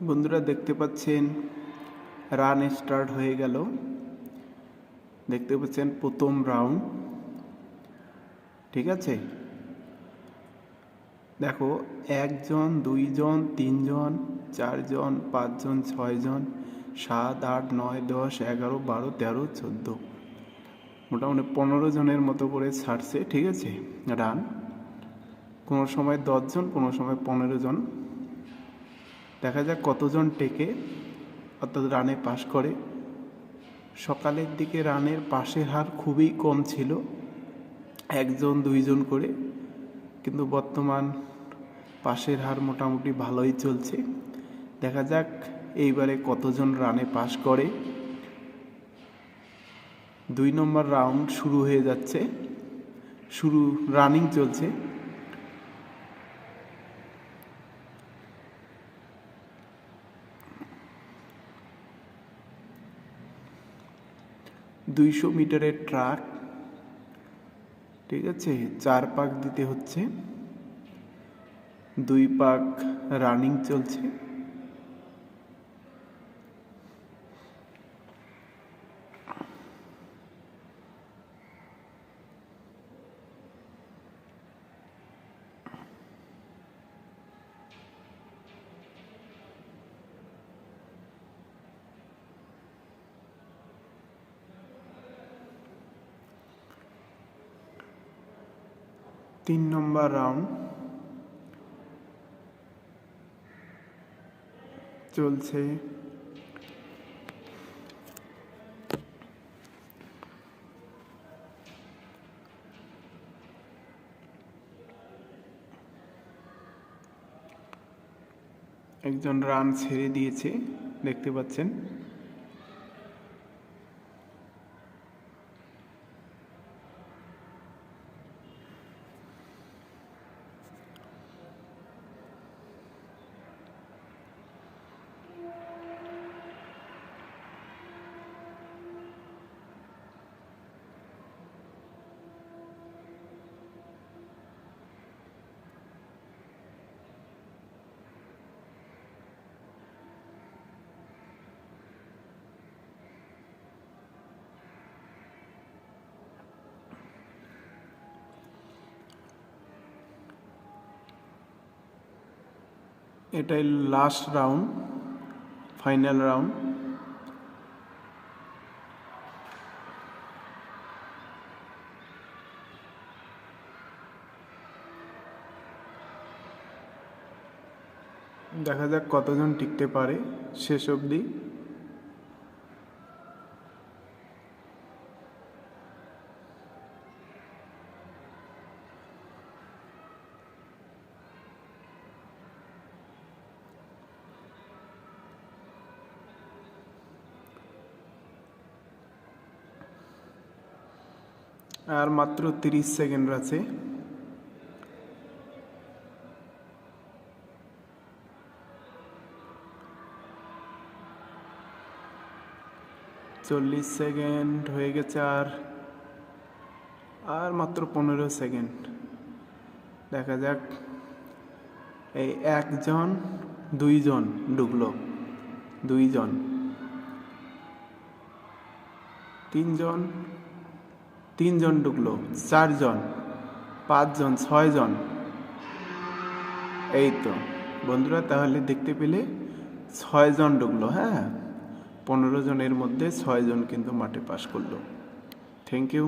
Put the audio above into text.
বন্ধুরা দেখতে পাচ্ছেন রান স্টার্ট হয়ে গেল। দেখতে পাচ্ছেন প্রথম রাউন্ড, ঠিক আছে। দেখো 1 জন 2 জন 3 জন 4 জন 5 জন 6 জন 7 8 9 10 11 12 13 14 মোটামুটি 15 জনের মতো করে ছাড়ছে, ঠিক আছে রান। কোনো সময় 10 জন, কোনো সময় 15 জন। দেখা যাক কতজন টেকে অর্থাৎ রানে পাস করে। সকালের দিকে রানের পাসের হার খুবই কম ছিল, 1 জন 2 জন করে, কিন্তু বর্তমান পাসের হার মোটামুটি ভালোই চলছে। দেখা যাক এইবারে কতজন রানে পাস করে। 2 নম্বর রাউন্ড শুরু হয়ে যাচ্ছে, রানিং চলছে। দুইশো মিটারের ট্রাক, ঠিক আছে। 4 পাক দিতে হচ্ছে, 2 পাক রানিং চলছে। তিন নম্বর রাউন্ড চলছে। একজন রান ছেড়ে দিয়েছে, দেখতে পাচ্ছেন। এটাই লাস্ট রাউন্ড, ফাইনাল রাউন্ড। দেখা যাক কতজন টিকতে পারে শেষ অবধি। আর মাত্র 30 সেকেন্ড আছে। চল্লিশ সেকেন্ড হয়ে গেছে, আর মাত্র 15 সেকেন্ড। দেখা যাক। এই 1 জন 2 জন ঢুকলো, 2 জন 3 জন, 3 জন ঢুকলো, 4 জন 5 জন 6 জন। এই তো বন্ধুরা, তাহলে দেখতে পেলে 6 জন ঢুকলো। হ্যাঁ, 15 জনের মধ্যে 6 জন কিন্তু মাঠে পাস করলো। Thank you.